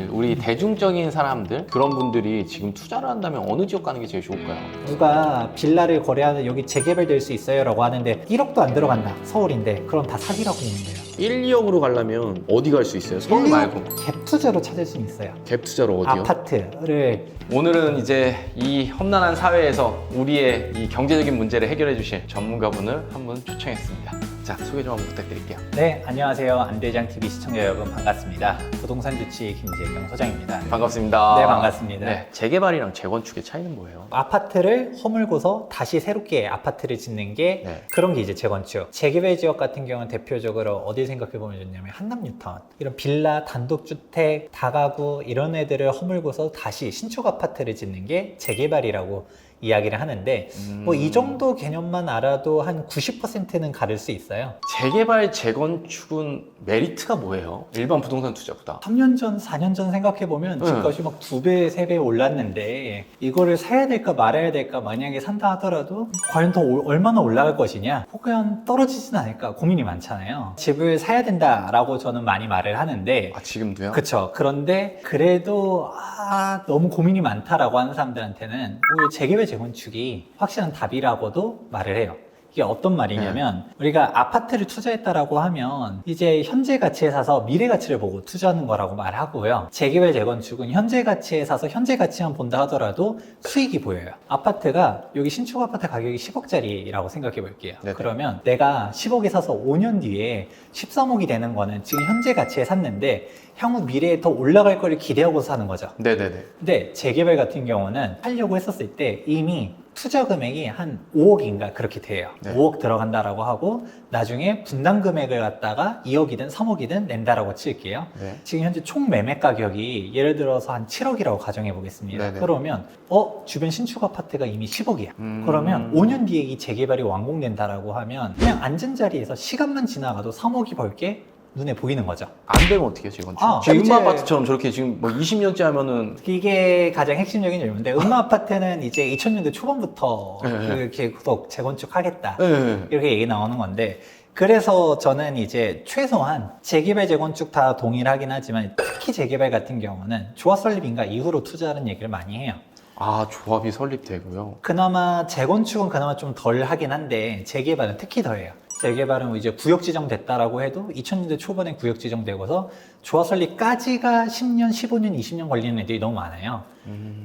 우리 대중적인 사람들, 그런 분들이 지금 투자를 한다면 어느 지역 가는 게 제일 좋을까요? 누가 빌라를 거래하는 여기 재개발될 수 있어요 라고 하는데 1억도 안 들어간다, 서울인데. 그럼 다 사기라고 보는 거예요. 1, 2억으로 가려면 어디 갈 수 있어요? 서울 말고. 갭 투자로 찾을 수는 있어요. 갭 투자로 어디요? 아파트를. 오늘은 이제 이 험난한 사회에서 우리의 이 경제적인 문제를 해결해 주실 전문가분을 한 분 초청했습니다. 자, 소개 좀 한번 부탁드릴게요. 네, 안녕하세요. 안대장TV 시청자 여러분, 반갑습니다. 부동산 주치 김재경 소장입니다. 반갑습니다. 네, 반갑습니다. 네, 재개발이랑 재건축의 차이는 뭐예요? 아파트를 허물고서 다시 새롭게 아파트를 짓는 게 네. 그런 게 이제 재건축. 재개발 지역 같은 경우는 대표적으로 어디 생각해 보면 좋냐면 한남 뉴타운, 이런 빌라, 단독주택, 다가구 이런 애들을 허물고서 다시 신축 아파트를 짓는 게 재개발이라고 이야기를 하는데 뭐 이 정도 개념만 알아도 한 90%는 가를 수 있어요. 재개발, 재건축은 메리트가 뭐예요? 일반 부동산 투자보다. 3년 전, 4년 전 생각해보면 집값이 막 2배, 3배 올랐는데 이거를 사야 될까 말아야 될까, 만약에 산다 하더라도 과연 더 얼마나 올라갈 것이냐, 혹은 떨어지진 않을까 고민이 많잖아요. 집을 사야 된다라고 저는 많이 말을 하는데 아, 지금도요? 그쵸. 그런데 그래도 너무 고민이 많다라고 하는 사람들한테는 오히려 재개발, 재건축이 확실한 답이라고도 말을 해요. 이게 어떤 말이냐면 우리가 아파트를 투자했다라고 하면 이제 현재 가치에 사서 미래 가치를 보고 투자하는 거라고 말하고요. 재개발, 재건축은 현재 가치에 사서 현재 가치만 본다 하더라도 수익이 보여요. 아파트가 여기 신축 아파트 가격이 10억짜리라고 생각해 볼게요. 네네. 그러면 내가 10억에 사서 5년 뒤에 13억이 되는 거는 지금 현재 가치에 샀는데 향후 미래에 더 올라갈 거를 기대하고 사는 거죠. 네네네. 근데 재개발 같은 경우는 하려고 했었을 때 이미 투자 금액이 한 5억인가 그렇게 돼요. 네. 5억 들어간다라고 하고 나중에 분담 금액을 갖다가 2억이든 3억이든 낸다라고 칠게요. 네. 지금 현재 총 매매 가격이 예를 들어서 한 7억이라고 가정해 보겠습니다. 네네. 그러면 주변 신축 아파트가 이미 10억이야. 그러면 5년 뒤에 이 재개발이 완공된다라고 하면 그냥 앉은 자리에서 시간만 지나가도 3억이 벌게 눈에 보이는 거죠. 안 되면 어떻게 해요, 재건축? 지금 이제- 음마 아파트처럼 저렇게 지금 뭐 20년째 하면은 이게 가장 핵심적인 질문인데, 음마 아파트는 이제 2000년대 초반부터 네. 이렇게 계속 재건축하겠다 네. 이렇게 얘기 나오는 건데, 그래서 저는 이제 최소한 재개발, 재건축 다 동일하긴 하지만 특히 재개발 같은 경우는 조합 설립인가 이후로 투자하는 얘기를 많이 해요. 아, 조합이 설립되고요. 그나마 재건축은 그나마 좀 덜 하긴 한데 재개발은 특히 더해요. 재개발은 이제 구역 지정됐다라고 해도 2000년대 초반에 구역 지정되고서 조합 설립까지가 10년, 15년, 20년 걸리는 애들이 너무 많아요.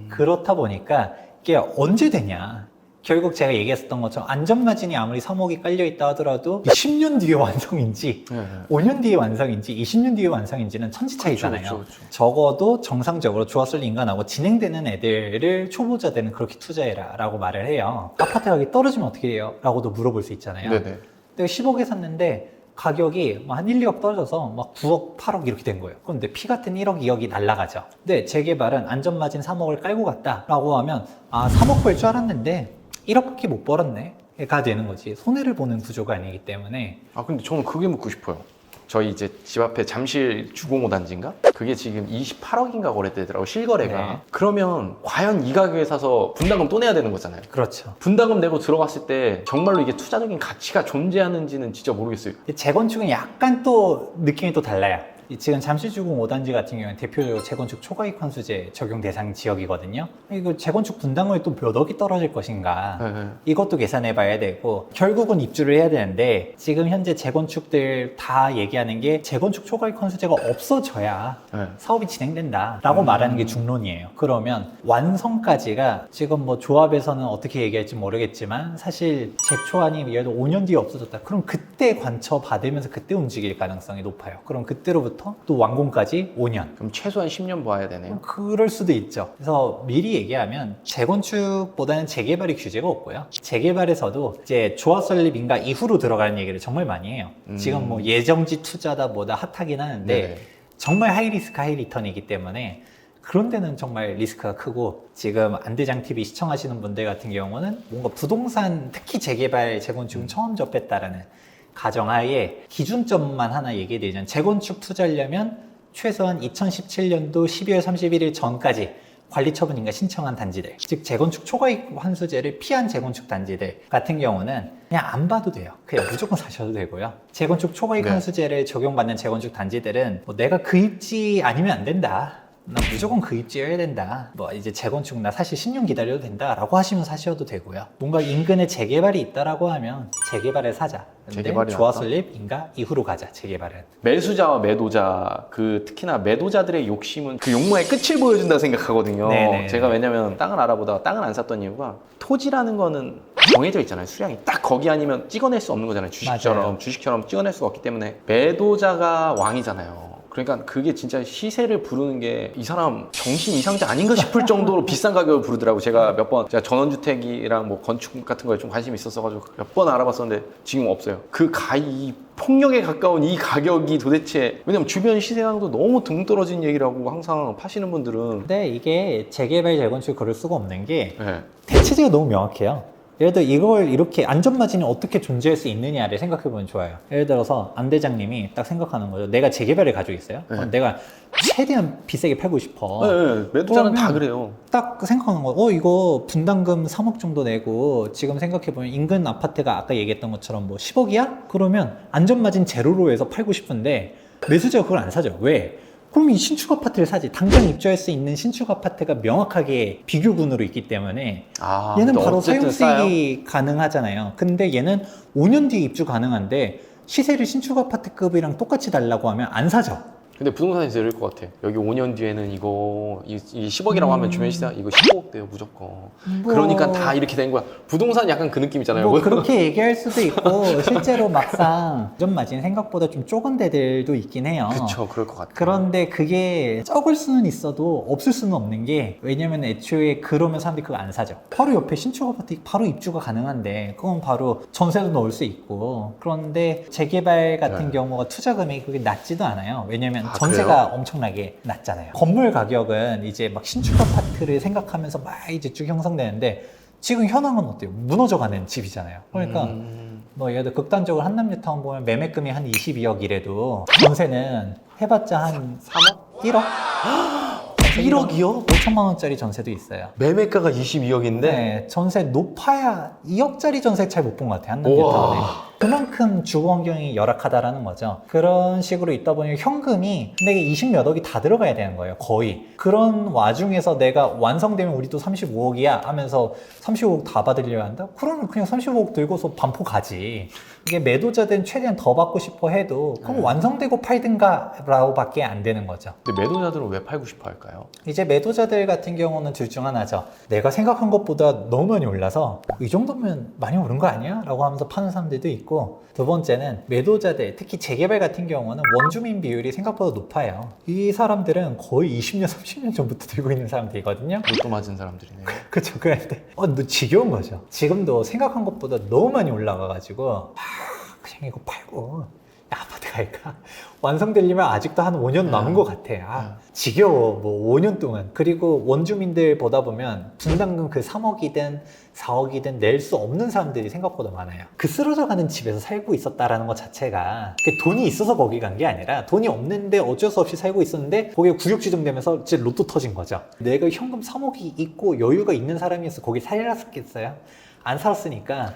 그렇다 보니까 이게 언제 되냐. 결국 제가 얘기했었던 것처럼 안전마진이 아무리 3억이 깔려있다 하더라도 10년 뒤에 완성인지 네. 5년 뒤에 완성인지 20년 뒤에 완성인지는 천지 차이잖아요. 그렇죠. 적어도 정상적으로 조합 설립 인가하고 진행되는 애들을 초보자들은 그렇게 투자해라 라고 말을 해요. 아파트 가격이 떨어지면 어떻게 해요? 라고도 물어볼 수 있잖아요. 네네. 내가 10억에 샀는데 가격이 한 1, 2억 떨어져서 막 9억, 8억 이렇게 된 거예요. 그런데 피 같은 1억, 2억이 날라가죠. 근데 재개발은 안전마진 3억을 깔고 갔다라고 하면 3억 벌 줄 알았는데 1억밖에 못 벌었네 가 되는 거지. 손해를 보는 구조가 아니기 때문에. 아, 근데 저는 그게 묻고 싶어요. 저희 이제 집 앞에 잠실 주공호 단지인가? 그게 지금 28억인가 거래되더라고, 실거래가. 네. 그러면 과연 이 가격에 사서 분담금 또 내야 되는 거잖아요. 그렇죠. 분담금 내고 들어갔을 때 정말로 이게 투자적인 가치가 존재하는지는 진짜 모르겠어요. 재건축은 약간 또 느낌이 또 달라요. 지금 잠실주공 5단지 같은 경우는 대표적으로 재건축 초과이익 환수제 적용 대상 지역이거든요. 이거 재건축 분담금이 또 몇 억이 떨어질 것인가, 네. 이것도 계산해 봐야 되고, 결국은 입주를 해야 되는데 지금 현재 재건축들 다 얘기하는 게 재건축 초과이익 환수제가 없어져야 네. 사업이 진행된다 라고 말하는 게 중론이에요. 그러면 완성까지가 지금 뭐 조합에서는 어떻게 얘기할지 모르겠지만 사실 제초안이 예를 들어 5년 뒤에 없어졌다. 그럼 그때 관처 받으면서 그때 움직일 가능성이 높아요. 그럼 그때로부터 또 완공까지 5년. 그럼 최소한 10년 봐야 되네요. 그럴 수도 있죠. 그래서 미리 얘기하면 재건축보다는 재개발이 규제가 없고요. 재개발에서도 이제 조합 설립 인가 이후로 들어가는 얘기를 정말 많이 해요. 지금 뭐 예정지 투자다 뭐다 핫하긴 하는데 네네. 정말 하이 리스크 하이 리턴이기 때문에 그런 데는 정말 리스크가 크고, 지금 안대장TV 시청하시는 분들 같은 경우는 뭔가 부동산, 특히 재개발, 재건축은 처음 접했다라는 가정하에 기준점만 하나 얘기해드리자면, 재건축 투자하려면 최소한 2017년도 12월 31일 전까지 관리처분인가 신청한 단지들, 즉 재건축 초과이익 환수제를 피한 재건축 단지들 같은 경우는 그냥 안 봐도 돼요. 그냥 무조건 사셔도 되고요. 재건축 초과이익 네. 환수제를 적용받는 재건축 단지들은 뭐 내가 그 입지 아니면 안 된다, 나 무조건 그 입지여야 된다. 뭐 이제 재건축 나 사실 10년 기다려도 된다라고 하시면 사셔도 되고요. 뭔가 인근에 재개발이 있다라고 하면 재개발을 사자. 근데 재개발이 조화설립인가 이후로 가자. 재개발은. 매수자와 매도자, 특히나 매도자들의 욕심은 그 욕망의 끝을 보여준다 생각하거든요. 네네. 제가 왜냐면 땅을 알아보다가 땅을 안 샀던 이유가 토지라는 거는 정해져 있잖아요. 수량이 딱 거기 아니면 찍어낼 수 없는 거잖아요. 맞아요. 주식처럼 찍어낼 수가 없기 때문에 매도자가 왕이잖아요. 그러니까 그게 진짜 시세를 부르는 게 이 사람 정신 이상자 아닌가 싶을 정도로 비싼 가격을 부르더라고. 제가 몇 번 제가 전원주택이랑 뭐 건축 같은 거에 좀 관심이 있었어가지고 몇 번 알아봤었는데 지금 없어요. 이 폭력에 가까운 이 가격이 도대체, 왜냐면 주변 시세랑도 너무 등 떨어진 얘기라고 항상 파시는 분들은. 근데 이게 재개발 재건축 그럴 수가 없는 게 네. 대체제가 너무 명확해요. 예를 들어 이걸 이렇게 안전마진이 어떻게 존재할 수 있느냐를 생각해보면 좋아요. 예를 들어서 안 대장님이 딱 생각하는 거죠. 내가 재개발을 가지고 있어요. 그럼 내가 최대한 비싸게 팔고 싶어. 네, 매도자는 다 그러면 그래요. 딱 생각하는 거, 이거 분담금 3억 정도 내고 지금 생각해보면 인근 아파트가 아까 얘기했던 것처럼 뭐 10억이야? 그러면 안전마진 제로로 해서 팔고 싶은데 매수자가 그걸 안 사죠. 왜? 그럼 이 신축 아파트를 사지. 당장 입주할 수 있는 신축 아파트가 명확하게 비교군으로 있기 때문에 얘는 근데 바로 어쨌든 사용수익이 가능하잖아요. 근데 얘는 5년 뒤에 입주 가능한데 시세를 신축 아파트급이랑 똑같이 달라고 하면 안 사죠. 근데 부동산에서 이럴 것 같아. 여기 5년 뒤에는 이 10억이라고 하면 주변 시세 이거 15억 돼요 무조건. 그러니까 다 이렇게 된 거야. 부동산 약간 그 느낌이잖아요. 뭐 그렇게 얘기할 수도 있고 실제로 막상 안전마진 생각보다 좀 적은 데들도 있긴 해요. 그쵸, 그럴 것 같아요. 그런데 그게 적을 수는 있어도 없을 수는 없는 게, 왜냐면 애초에 그러면 사람들이 그거 안 사죠. 바로 옆에 신축 아파트 바로 입주가 가능한데 그건 바로 전세도 넣을 수 있고. 그런데 재개발 같은 경우가 투자 금액이 그렇게 낮지도 않아요. 왜냐면 전세가 그래요? 엄청나게 낮잖아요. 건물 가격은 이제 막 신축 아파트를 생각하면서 막 이제 쭉 형성되는데 지금 현황은 어때요? 무너져가는 집이잖아요. 그러니까 뭐 예를 들어 극단적으로 한남뉴타운 보면 매매금이 한 22억 이래도 전세는 해봤자 한 3억? 1억? 1억이요? 5천만 원짜리 전세도 있어요. 매매가가 22억인데? 네, 전세 높아야 2억짜리 전세 잘 못 본 것 같아요. 한남뉴타운에. 그만큼 주거 환경이 열악하다라는 거죠. 그런 식으로 있다 보니 현금이 내게 20몇 억이 다 들어가야 되는 거예요. 거의. 그런 와중에서 내가 완성되면 우리도 35억이야 하면서 35억 다 받으려고 한다? 그러면 그냥 35억 들고서 반포 가지. 이게 매도자들은 최대한 더 받고 싶어 해도 그럼 완성되고 팔든가 라고 밖에 안 되는 거죠. 근데 매도자들은 왜 팔고 싶어 할까요? 이제 매도자들 같은 경우는 둘 중 하나죠. 내가 생각한 것보다 너무 많이 올라서 이 정도면 많이 오른 거 아니야? 라고 하면서 파는 사람들도 있고, 두 번째는 매도자들, 특히 재개발 같은 경우는 원주민 비율이 생각보다 높아요. 이 사람들은 거의 20년, 30년 전부터 들고 있는 사람들이거든요. 로또 맞은 사람들이네. 그쵸. 그런데 너 지겨운 거죠. 지금도 생각한 것보다 너무 많이 올라가가지고 그냥 이거 팔고 아파트 갈까? 완성되려면 아직도 한 5년 남은 것 같아. 지겨워. 뭐 5년 동안. 그리고 원주민들 보다 보면 분담금 그 3억이든 4억이든 낼 수 없는 사람들이 생각보다 많아요. 그 쓰러져가는 집에서 살고 있었다라는 것 자체가 돈이 있어서 거기 간 게 아니라 돈이 없는데 어쩔 수 없이 살고 있었는데 거기에 구역 지정되면서 이제 로또 터진 거죠. 내가 현금 3억이 있고 여유가 있는 사람이었어. 거기 살았겠어요? 안 살았으니까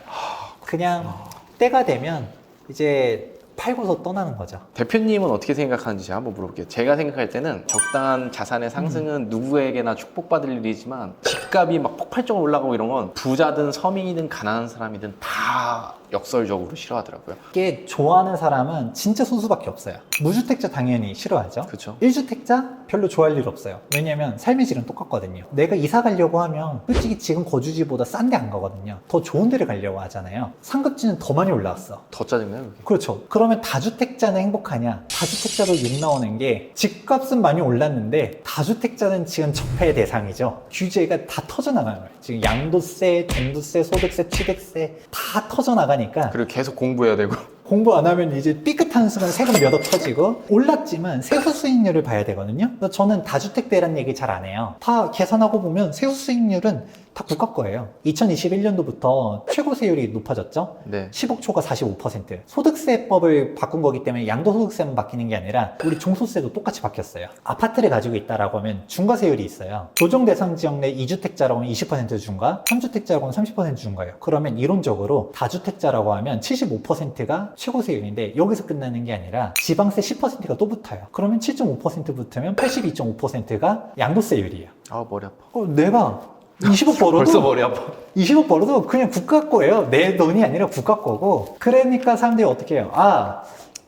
그냥 때가 되면 이제 팔고서 떠나는 거죠. 대표님은 어떻게 생각하는지 제가 한번 물어볼게요. 제가 생각할 때는 적당한 자산의 상승은 누구에게나 축복받을 일이지만 집값이 막 폭발적으로 올라가고 이런 건 부자든 서민이든 가난한 사람이든 다 역설적으로 싫어하더라고요. 이게 좋아하는 사람은 진짜 소수밖에 없어요. 무주택자 당연히 싫어하죠. 그쵸. 1주택자 별로 좋아할 일 없어요. 왜냐면 삶의 질은 똑같거든요. 내가 이사 가려고 하면 솔직히 지금 거주지보다 싼 데 안 가거든요. 더 좋은 데를 가려고 하잖아요. 상급지는 더 많이 올라왔어. 더 짜증나요, 그게. 그렇죠. 그러면 다주택자는 행복하냐? 다주택자도 욕 나오는 게 집값은 많이 올랐는데 다주택자는 지금 적폐의 대상이죠. 규제가 다 터져나가는 거예요. 지금 양도세, 종부세, 소득세, 취득세 다 터져나가니까 그리고 계속 공부해야 되고. 공부 안 하면 이제 삐끗하는 순간 세금 몇 억 터지고, 올랐지만 세후 수익률을 봐야 되거든요. 그래서 저는 다주택대란 얘기 잘 안 해요. 다 계산하고 보면 세후 수익률은 다 국가 거예요. 2021년도부터 최고 세율이 높아졌죠. 네. 10억 초가 45%. 소득세법을 바꾼 거기 때문에 양도소득세만 바뀌는 게 아니라 우리 종소세도 똑같이 바뀌었어요. 아파트를 가지고 있다라고 하면 중과세율이 있어요. 조정 대상 지역 내 2주택자라고 하면 20% 중과, 3주택자라고 하면 30% 중과예요. 그러면 이론적으로 다주택자라고 하면 75%가 최고 세율인데 여기서 끝나는 게 아니라 지방세 10%가 또 붙어요. 그러면 7.5% 붙으면 82.5%가 양도세율이에요. 아, 머리 아파. 내가 20억 벌어도 벌써 머리 아파. 20억 벌어도 그냥 국가 거예요. 내 돈이 아니라 국가 거고. 그러니까 사람들이 어떻게 해요?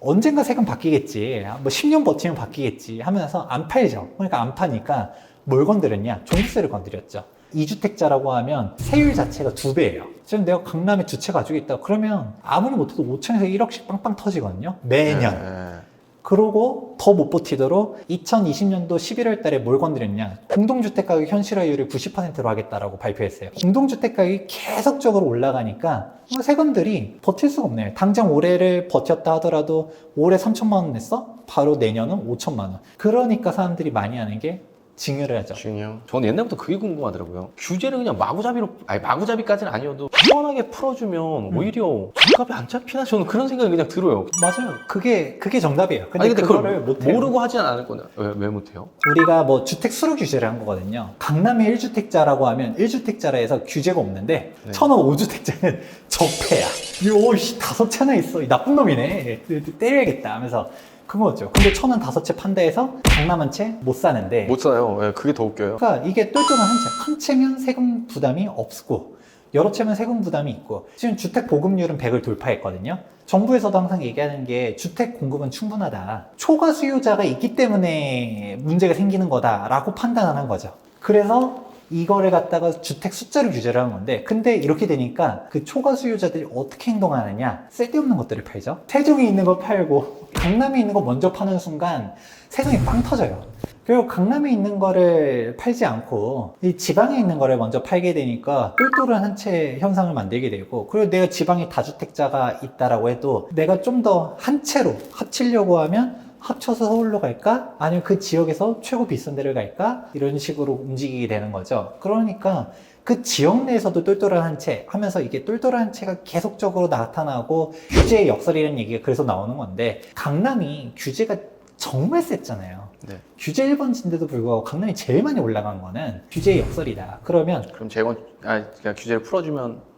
언젠가 세금 바뀌겠지. 뭐 10년 버티면 바뀌겠지 하면서 안 팔죠. 그러니까 안 파니까 뭘 건드렸냐? 종부세를 건드렸죠. 2주택자라고 하면 세율 자체가 2배예요. 지금 내가 강남에 두 채 가지고 있다. 그러면 아무리 못해도 5천에서 1억씩 빵빵 터지거든요. 매년. 네. 그러고 더 못 버티도록 2020년도 11월 달에 뭘 건드렸냐? 공동주택 가격 현실화율을 90%로 하겠다라고 발표했어요. 공동주택 가격이 계속적으로 올라가니까 세금들이 버틸 수가 없네요. 당장 올해를 버텼다 하더라도 올해 3천만 원 냈어? 바로 내년은 5천만 원. 그러니까 사람들이 많이 하는 게 증여를 하죠. 증여. 저는 옛날부터 그게 궁금하더라고요. 규제를 그냥 마구잡이로, 아니 마구잡이까지는 아니어도 시원하게 풀어주면 오히려 집값이 안 잡히나 저는 그런 생각이 그냥 들어요. 맞아요. 그게 정답이에요. 근데 아니 근데 그거를 그걸 못해요. 모르고 하지는 않을 거냐? 왜 못해요? 우리가 뭐 주택 수로 규제를 한 거거든요. 강남의 1주택자라고 하면 1주택자라 해서 규제가 없는데 네. 천원 5주택자는 적폐야. 오씨 5채나 있어. 이 나쁜 놈이네. 때려야겠다 하면서 그거죠. 근데 천원 5채 판다 해서 강남 한 채 못 사는데 못 사요. 예, 그게 더 웃겨요. 그러니까 이게 똘똘한 한 채. 한 채면 세금 부담이 없고 여러 채면 세금 부담이 있고 지금 주택 보급률은 100을 돌파했거든요. 정부에서도 항상 얘기하는 게 주택 공급은 충분하다. 초과 수요자가 있기 때문에 문제가 생기는 거다라고 판단하는 거죠. 그래서 이거를 갖다가 주택 숫자로 규제를 하는 건데 근데 이렇게 되니까 그 초과 수요자들이 어떻게 행동하느냐? 쓸데없는 것들을 팔죠. 세종에 있는 거 팔고 강남에 있는 거 먼저 파는 순간 세상이 빵 터져요. 그리고 강남에 있는 거를 팔지 않고 이 지방에 있는 거를 먼저 팔게 되니까 똘똘한 한 채 현상을 만들게 되고 그리고 내가 지방에 다주택자가 있다라고 해도 내가 좀 더 한 채로 합치려고 하면 합쳐서 서울로 갈까? 아니면 그 지역에서 최고 비싼 데를 갈까? 이런 식으로 움직이게 되는 거죠. 그러니까 그 지역 내에서도 똘똘한 한 채 하면서 이게 똘똘한 한 채가 계속적으로 나타나고 규제의 역설이라는 얘기가 그래서 나오는 건데 강남이 규제가 정말 셌잖아요. 네. 규제 1번지인데도 불구하고 강남이 제일 많이 올라간 거는 규제의 역설이다. 그러면 그럼 그러니까 규제를 풀어주면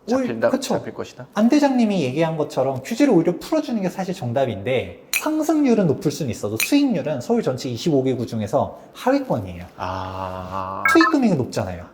그쵸. 잡힐 것이다. 안 대장님이 얘기한 것처럼 규제를 오히려 풀어주는 게 사실 정답인데 상승률은 높을 수는 있어도 수익률은 서울 전체 25개구 중에서 하위권이에요. 투입 금액이 높잖아요.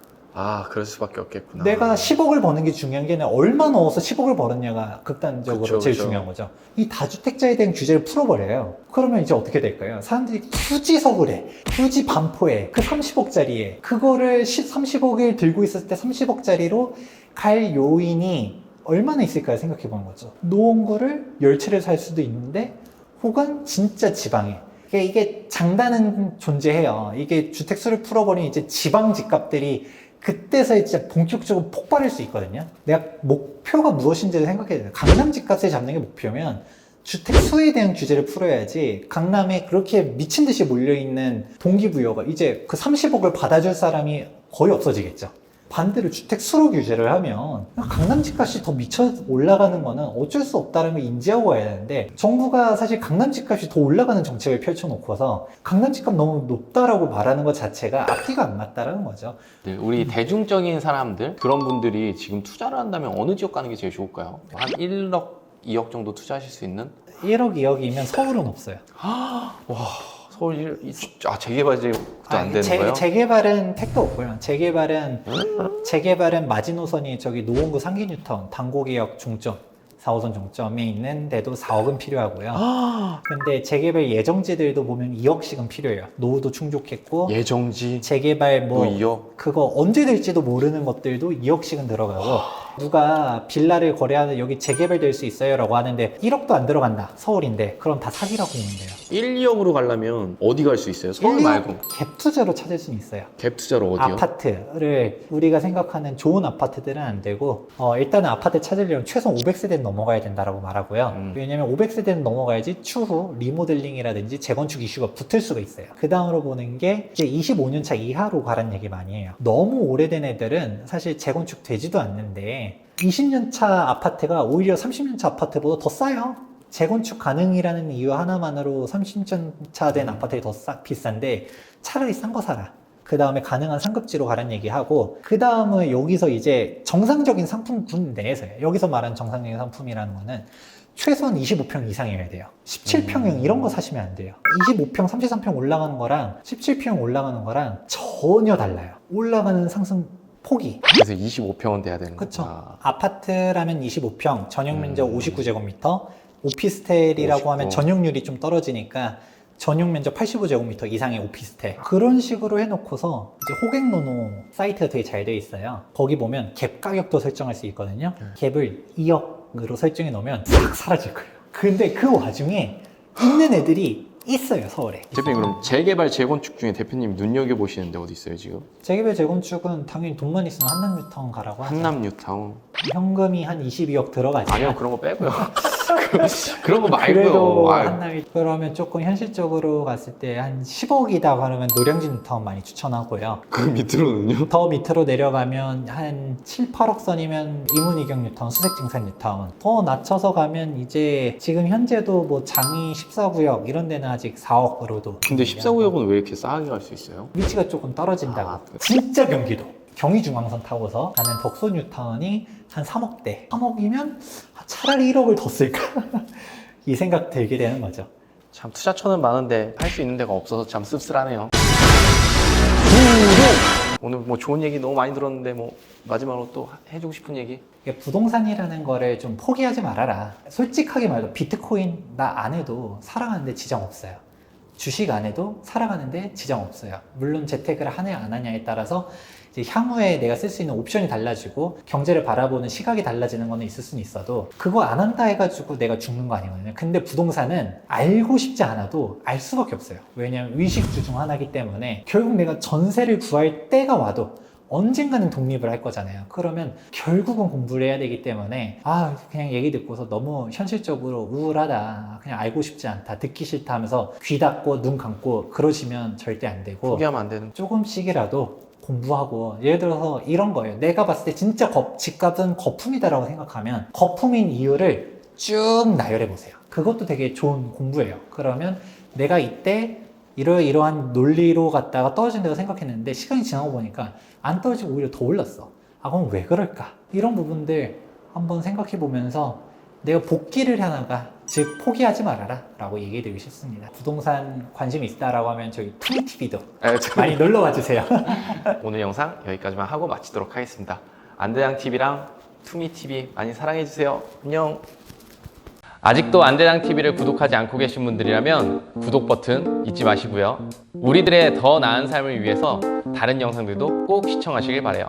그럴 수밖에 없겠구나. 내가 10억을 버는 게 중요한 게 아니라 얼마 넣어서 10억을 벌었냐가 극단적으로 그쵸, 제일 그쵸. 중요한 거죠. 이 다주택자에 대한 규제를 풀어버려요. 그러면 이제 어떻게 될까요? 사람들이 굳이 서울에, 굳이 반포에, 그 30억짜리에 그거를 30억을 들고 있었을 때 30억짜리로 갈 요인이 얼마나 있을까요? 생각해 보는 거죠. 노원구를 10채를 살 수도 있는데 혹은 진짜 지방에 이게 장단은 존재해요. 이게 주택수를 풀어버리면 이제 지방 집값들이 그때서 진짜 본격적으로 폭발할 수 있거든요. 내가 목표가 무엇인지를 생각해야 돼요. 강남 집값을 잡는 게 목표면 주택 수에 대한 규제를 풀어야지 강남에 그렇게 미친 듯이 몰려있는 동기부여가 이제 그 30억을 받아줄 사람이 거의 없어지겠죠. 반대로 주택 수로 규제를 하면 강남 집값이 더 미쳐 올라가는 거는 어쩔 수 없다는 걸 인지하고 가야 되는데 정부가 사실 강남 집값이 더 올라가는 정책을 펼쳐놓고서 강남 집값 너무 높다라고 말하는 것 자체가 앞뒤가 안 맞다라는 거죠. 네, 우리 대중적인 사람들 그런 분들이 지금 투자를 한다면 어느 지역 가는 게 제일 좋을까요? 한 1억, 2억 정도 투자하실 수 있는? 1억, 2억이면 서울은 없어요. 서울 재개발도 안 되는 거예요? 재개발은 택도 없고요. 재개발은 마지노선이 저기 노원구 상기뉴턴 당고개역 종점 4호선 종점에 있는데도 4억은 필요하고요. 근데 재개발 예정지들도 보면 2억씩은 필요해요. 노후도 충족했고 예정지 재개발 뭐 2억? 그거 언제 될지도 모르는 것들도 2억씩은 들어가고 누가 빌라를 거래하는 여기 재개발될 수 있어요 라고 하는데 1억도 안 들어간다. 서울인데. 그럼 다 사기라고 보면 돼요. 1, 2억으로 가려면 어디 갈 수 있어요? 서울 말고. 갭 투자로 찾을 수는 있어요. 갭 투자로 어디요? 아파트를 우리가 생각하는 좋은 아파트들은 안 되고 일단은 아파트 찾으려면 최소 500세대는 넘어가야 된다라고 말하고요. 왜냐면 500세대는 넘어가야지 추후 리모델링이라든지 재건축 이슈가 붙을 수가 있어요. 그 다음으로 보는 게 이제 25년 차 이하로 가라는 얘기 많이 해요. 너무 오래된 애들은 사실 재건축 되지도 않는데 20년 차 아파트가 오히려 30년 차 아파트보다 더 싸요. 재건축 가능이라는 이유 하나만으로 30년 차 된 아파트가 더 비싼데 차라리 싼 거 사라. 그 다음에 가능한 상급지로 가라는 얘기하고 그 다음은 여기서 이제 정상적인 상품군 내에서요. 여기서 말하는 정상적인 상품이라는 거는 최소한 25평 이상이어야 돼요. 17평형 이런 거 사시면 안 돼요. 25평, 33평 올라가는 거랑 17평 올라가는 거랑 전혀 달라요. 올라가는 상승 폭이. 그래서 25평은 돼야 되는 그쵸. 거구나. 아파트라면 25평, 전용 면적 59제곱미터, 오피스텔이라고 59. 하면 전용률이 좀 떨어지니까 전용 면적 85제곱미터 이상의 오피스텔. 그런 식으로 해놓고서 이제 호갱노노 사이트가 되게 잘 돼 있어요. 거기 보면 갭 가격도 설정할 수 있거든요. 갭을 2억으로 설정해 놓으면 싹 사라질 거예요. 근데 그 와중에 있는 애들이 있어요, 서울에. 대표님 그럼 재개발 재건축 중에 대표님 눈여겨보시는데 어디 있어요 지금? 재개발 재건축은 당연히 돈만 있으면 한남뉴타운 가라고 하죠. 한남뉴타운. 현금이 한 22억 들어가지. 아니요 그런 거 빼고요. 그런 거 그래도 말고요. 아유. 한남이 그러면 조금 현실적으로 갔을 때 한 10억이다 그러면 노량진 뉴타운 많이 추천하고요. 그 밑으로는요? 더 밑으로 내려가면 한 7, 8억 선이면 이문이경 뉴타운, 수색증산 뉴타운. 더 낮춰서 가면 이제 지금 현재도 뭐 장이 14구역 이런 데는 아직 4억으로도. 근데 14구역은 왜 이렇게 싸게 갈 수 있어요? 위치가 조금 떨어진다고. 아, 진짜 경기도. 경의중앙선 타고서 가는 덕소 뉴타운이 한 3억대. 3억이면 차라리 1억을 더 쓸까? 이 생각 들게 되는 거죠. 참 투자처는 많은데 팔 수 있는 데가 없어서 참 씁쓸하네요. 오늘 뭐 좋은 얘기 너무 많이 들었는데 뭐 마지막으로 또 해주고 싶은 얘기? 이게 부동산이라는 거를 좀 포기하지 말아라. 솔직하게 말해도 비트코인 나 안 해도 살아가는데 지장 없어요. 주식 안 해도 살아가는데 지장 없어요. 물론 재테크를 하냐 안 하냐에 따라서 이제 향후에 내가 쓸 수 있는 옵션이 달라지고 경제를 바라보는 시각이 달라지는 거는 있을 수는 있어도 그거 안 한다 해가지고 내가 죽는 거 아니거든요. 근데 부동산은 알고 싶지 않아도 알 수밖에 없어요. 왜냐하면 의식주 중 하나이기 때문에 결국 내가 전세를 구할 때가 와도 언젠가는 독립을 할 거잖아요. 그러면 결국은 공부를 해야 되기 때문에 그냥 얘기 듣고서 너무 현실적으로 우울하다, 그냥 알고 싶지 않다, 듣기 싫다 하면서 귀 닫고 눈 감고 그러시면 절대 안 되고 포기하면 안 되는. 조금씩이라도 공부하고, 예를 들어서 이런 거예요. 내가 봤을 때 진짜 집값은 거품이다라고 생각하면 거품인 이유를 쭉 나열해 보세요. 그것도 되게 좋은 공부예요. 그러면 내가 이때 이러한 논리로 갔다가 떨어진다고 생각했는데 시간이 지나고 보니까 안 떨어지고 오히려 더 올랐어. 그럼 왜 그럴까? 이런 부분들 한번 생각해 보면서 내가 복귀를 해나가, 즉 포기하지 말아라 라고 얘기해 드리고 싶습니다. 부동산 관심 있다라고 하면 저희 투미TV도 많이 놀러와 주세요. 오늘 영상 여기까지만 하고 마치도록 하겠습니다. 안대장TV랑 투미TV 많이 사랑해주세요. 안녕. 아직도 안대장TV를 구독하지 않고 계신 분들이라면 구독 버튼 잊지 마시고요. 우리들의 더 나은 삶을 위해서 다른 영상들도 꼭 시청하시길 바라요.